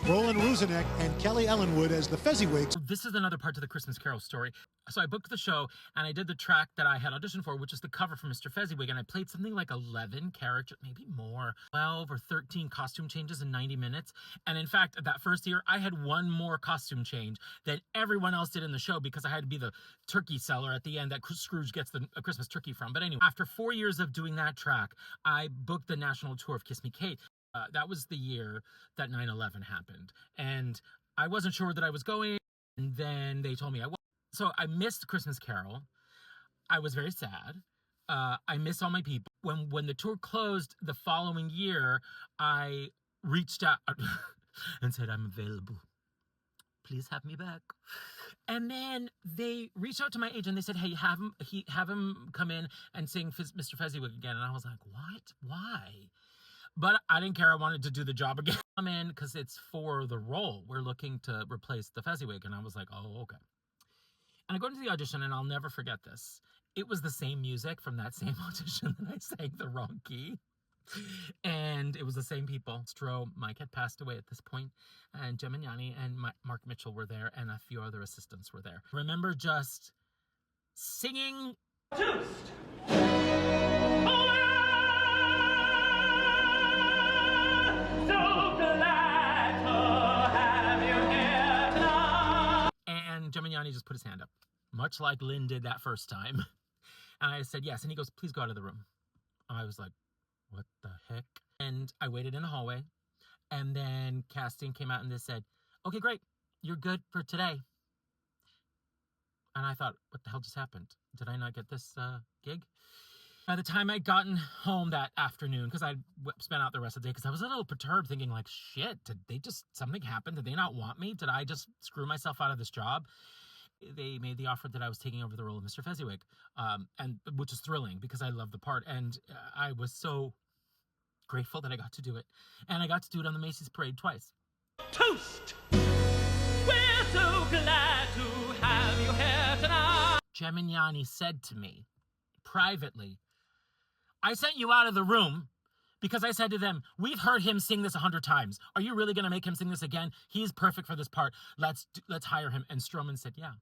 Roland Ruzinek and Kelly Ellenwood as the Fezziwigs. This is another part to the Christmas Carol story. So I booked the show, and I did the track that I had auditioned for, which is the cover for Mr. Fezziwig, and I played something like 11 characters, maybe more, 12 or 13 costume changes in 90 minutes. And in fact, that first year, I had one more costume change than everyone else did in the show because I had to be the turkey seller at the end that Scrooge gets the Christmas turkey from. But anyway, after 4 years of doing that track, I booked the national tour of Kiss Me Kate. That was the year that 9/11 happened. And I wasn't sure that I was going. And then they told me I was. So I missed Christmas Carol. I was very sad. I missed all my people. When the tour closed the following year, I reached out and said, I'm available. Please have me back. And then they reached out to my agent. They said, hey, have him come in and sing Mr. Fezziwig again. And I was like, what? Why? But I didn't care. I wanted to do the job again. I'm in because it's for the role. We're looking to replace the Fezziwig. And I was like, oh, okay. And I go into the audition, and I'll never forget this. It was the same music from that same audition that I sang the wrong key. And it was the same people. Mike had passed away at this point, and Gemignani and Mark Mitchell were there, and a few other assistants were there. I remember just singing. Toast! Gemignani just put his hand up, much like Lynn did that first time. And I said, yes. And he goes, please go out of the room. I was like, what the heck? And I waited in the hallway. And then casting came out and they said, okay, great. You're good for today. And I thought, what the hell just happened? Did I not get this gig? By the time I'd gotten home that afternoon, because I'd spent out the rest of the day, because I was a little perturbed thinking like, shit, something happen? Did they not want me? Did I just screw myself out of this job? They made the offer that I was taking over the role of Mr. Fezziwig, and which is thrilling because I love the part. And I was so grateful that I got to do it. And I got to do it on the Macy's Parade twice. Toast! We're so glad to have you here tonight. Gemignani said to me privately, I sent you out of the room because I said to them, we've heard him sing this 100 times. Are you really going to make him sing this again? He's perfect for this part. Let's hire him. And Stroman said, yeah.